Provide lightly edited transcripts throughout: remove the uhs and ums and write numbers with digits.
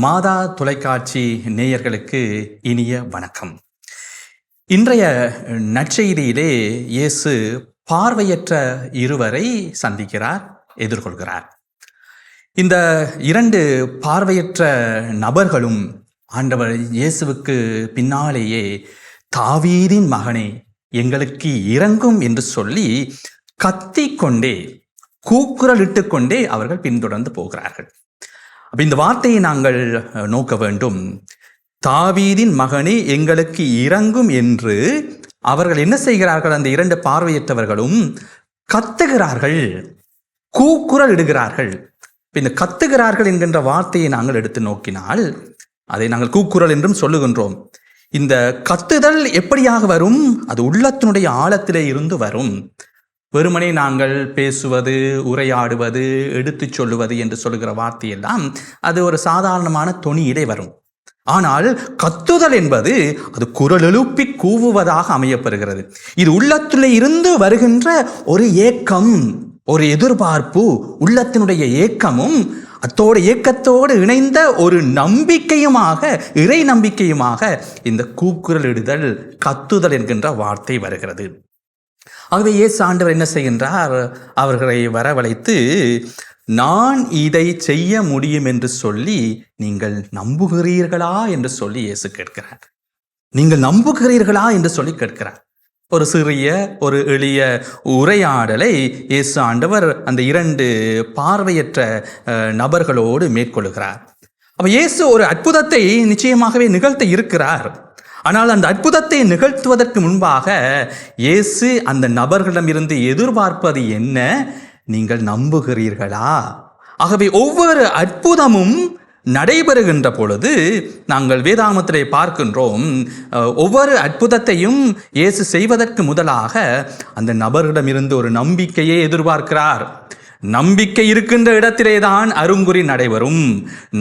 மாதா தொலைக்காட்சி நேயர்களுக்கு இனிய வணக்கம். இன்றைய நற்செய்தியிலே இயேசு பார்வையற்ற இருவரை சந்திக்கிறார், எதிர்கொள்கிறார். இந்த இரண்டு பார்வையற்ற நபர்களும் ஆண்டவர் இயேசுவுக்கு பின்னாலேயே தாவீதின் மகனே எங்களுக்கு இரங்கும் என்று சொல்லி கத்திக்கொண்டே கூக்குரலிட்டு கொண்டே அவர்கள் பின்தொடர்ந்து போகிறார்கள். இந்த வார்த்தையை நாங்கள் நோக்க வேண்டும். தாவீதின் மகனே எங்களுக்கு இரங்கும் என்று அவர்கள் என்ன செய்கிறார்கள்? அந்த இரண்டு பார்வையற்றவர்களும் கத்துகிறார்கள், கூக்குரல் இடுகிறார்கள். இந்த கத்துகிறார்கள் என்கின்ற வார்த்தையை நாங்கள் எடுத்து நோக்கினால் அதை நாங்கள் கூக்குரல் என்றும் சொல்லுகின்றோம். இந்த கத்துதல் எப்படியாக வரும்? அது உள்ளத்தினுடைய ஆழத்திலே இருந்து வரும். வெறுமனே நாங்கள் பேசுவது, உரையாடுவது, எடுத்து சொல்லுவது என்று சொல்லுகிற வார்த்தையெல்லாம் அது ஒரு சாதாரணமான தொனியிலே வரும். ஆனால் கத்துதல் என்பது அது குரல் எழுப்பி கூவுவதாக அமையப்பெறுகிறது. இது உள்ளத்திலே இருந்து வருகின்ற ஒரு ஏக்கம், ஒரு எதிர்பார்ப்பு, உள்ளத்தினுடைய ஏக்கமும் அத்தோடு ஏக்கத்தோடு இணைந்த ஒரு நம்பிக்கையுமாக, இறை நம்பிக்கையுமாக இந்த கூக்குரல் இடுதல், கத்துதல் என்கின்ற வார்த்தை வருகிறது. ஆகவே இயேசு ஆண்டவர் என்ன செய்கின்றார்? அவர்களை வரவழைத்து, நான் இதை செய்ய முடியும் என்று சொல்லி நீங்கள் நம்புகிறீர்களா என்று சொல்லி இயேசு கேட்கிறார். நீங்கள் நம்புகிறீர்களா என்று சொல்லி கேட்கிறார். ஒரு சிறிய, ஒரு எளிய உரையாடலை இயேசு ஆண்டவர் அந்த இரண்டு பார்வையற்ற நபர்களோடு மேற்கொள்கிறார். அப்ப இயேசு ஒரு அற்புதத்தை நிச்சயமாகவே நிகழ்த்த இருக்கிறார். ஆனால் அந்த அற்புதத்தை நிகழ்த்துவதற்கு முன்பாக இயேசு அந்த நபர்களிடமிருந்து எதிர்பார்ப்பது என்ன? நீங்கள் நம்புகிறீர்களா? ஆகவே ஒவ்வொரு அற்புதமும் நடைபெறுகின்ற பொழுது நாங்கள் வேதாகமத்திலே பார்க்கின்றோம், ஒவ்வொரு அற்புதத்தையும் இயேசு செய்வதற்கு முதலாக அந்த நபர்களிடமிருந்து ஒரு நம்பிக்கையை எதிர்பார்க்கிறார். நம்பிக்கை இருக்கின்ற இடத்திலேதான் அருங்குறி நடைபெறும்.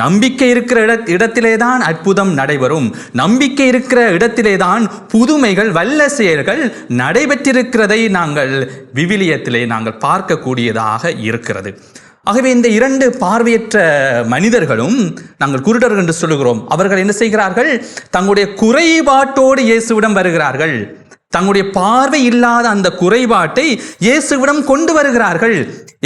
நம்பிக்கை இருக்கிற இடத்திலேதான் அற்புதம் நடைபெறும். நம்பிக்கை இருக்கிற இடத்திலேதான் புதுமைகள், வல்ல செயல்கள் நடைபெற்றிருக்கிறதை நாங்கள் விவிலியத்திலே நாங்கள் பார்க்கக்கூடியதாக இருக்கிறது. ஆகவே இந்த இரண்டு பார்வையற்ற மனிதர்களும், நாங்கள் குருடர்கள் என்று சொல்லுகிறோம், அவர்கள் என்ன செய்கிறார்கள்? தங்களுடைய குறைபாட்டோடு இயேசுவிடம் வருகிறார்கள். தங்களுடைய பார்வை இல்லாத அந்த குறைபாட்டை இயேசுவிடம் கொண்டு வருகிறார்கள்.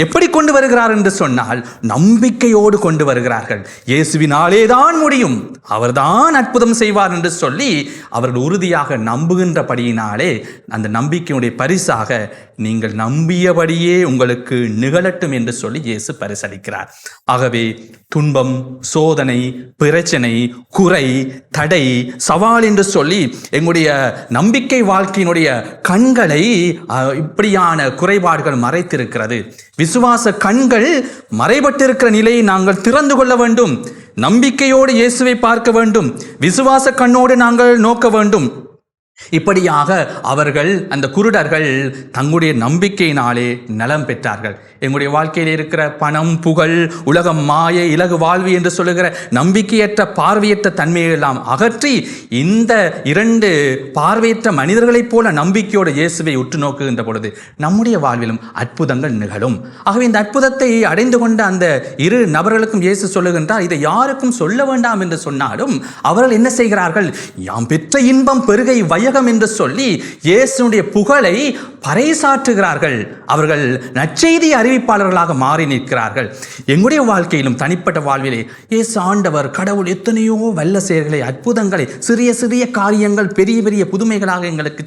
எப்படி கொண்டு வருகிறார் என்று சொன்னால், நம்பிக்கையோடு கொண்டு வருகிறார்கள். இயேசுவினாலே தான் முடியும், அவர்தான் அற்புதம் செய்வார் என்று சொல்லி அவர்கள் உறுதியாக நம்புகின்றபடியினாலே அந்த நம்பிக்கையுடைய பரிசாக நீங்கள் நம்பியபடியே உங்களுக்கு நிகழட்டும் என்று சொல்லி இயேசு பரிசளிக்கிறார். ஆகவே துன்பம், சோதனை, பிரச்சனை, குறை, தடை, சவால் என்று சொல்லி எங்களுடைய நம்பிக்கை வாழ்க்கையினுடைய கண்களை இப்படியான குறைபாடுகள் மறைத்திருக்கிறது. விசுவாச கண்கள் மறைபட்டிருக்கிற நிலையை நாங்கள் திறந்து கொள்ள வேண்டும். நம்பிக்கையோடு இயேசுவை பார்க்க வேண்டும். விசுவாச கண்ணோடு நாங்கள் நோக்க வேண்டும். இப்படியாக அவர்கள், அந்த குருடர்கள், தங்களுடைய நம்பிக்கையினாலே நலம் பெற்றார்கள். எங்களுடைய வாழ்க்கையில் இருக்கிற பணம், புகழ், உலகம், மாயை, இலகு வாழ்வு என்று சொல்லுகிற நம்பிக்கையற்ற பார்வையற்ற தன்மையை எல்லாம் அகற்றி இந்த இரண்டு பார்வையற்ற மனிதர்களைப் போல நம்பிக்கையோடு இயேசுவை உற்று நோக்குகின்ற பொழுது நம்முடைய வாழ்விலும் அற்புதங்கள் நிகழும். ஆகவே இந்த அற்புதத்தை அடைந்து கொண்ட அந்த இரு நபர்களுக்கும் இயேசு சொல்லுகின்றார், இதை யாருக்கும் சொல்ல வேண்டாம் என்று சொன்னாலும் அவர்கள் என்ன செய்கிறார்கள்? யாம் பெற்ற இன்பம் பெருகை வையகம் என்று சொல்லி இயேசுடைய புகழை பறைசாற்றுகிறார்கள். அவர்கள் நற்செய்தி அறிவிப்பாளர்களாக மாறி நிற்கிறார்கள். எங்களுடைய வாழ்க்கையிலும் தனிப்பட்ட வாழ்விலே இயேசு ஆண்டவர், கடவுள் எத்தனையோ வல்ல செயல்களை, அற்புதங்களை, சிறிய சிறிய காரியங்கள், பெரிய பெரிய புதுமைகளாக எங்களுக்கு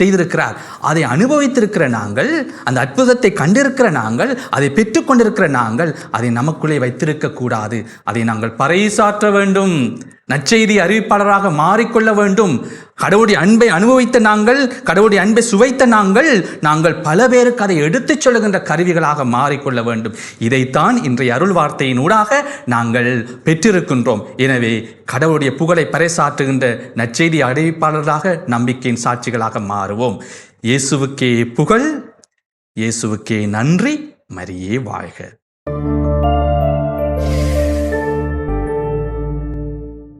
செய்திருக்கிறார். அதை அனுபவித்திருக்கிற நாங்கள், அந்த அற்புதத்தை கண்டிருக்கிற நாங்கள், அதை பெற்றுக்கொண்டிருக்கிற நாங்கள் அதை நமக்குள்ளே வைத்திருக்க கூடாது. அதை நாங்கள் பறைசாற்ற வேண்டும். நற்செய்தி அறிவிப்பாளராக மாறிக்கொள்ள வேண்டும். கடவுளுடைய அன்பை அனுபவித்த நாங்கள், கடவுளுடைய அன்பை சுவைத்த நாங்கள் பல பேருக்கு அதை எடுத்துச் சொல்லுகின்ற கருவிகளாக மாறிக்கொள்ள வேண்டும். இதைத்தான் இன்றைய அருள் வார்த்தையின் ஊடாக நாங்கள் பெற்றிருக்கின்றோம். எனவே கடவுளுடைய புகழை பறைசாற்றுகின்ற நற்செய்தி அறிவிப்பாளர்களாக, நம்பிக்கையின் சாட்சிகளாக மாறுவோம். இயேசுவுக்கே புகழ், இயேசுவுக்கே நன்றி. மரியே வாழ்க.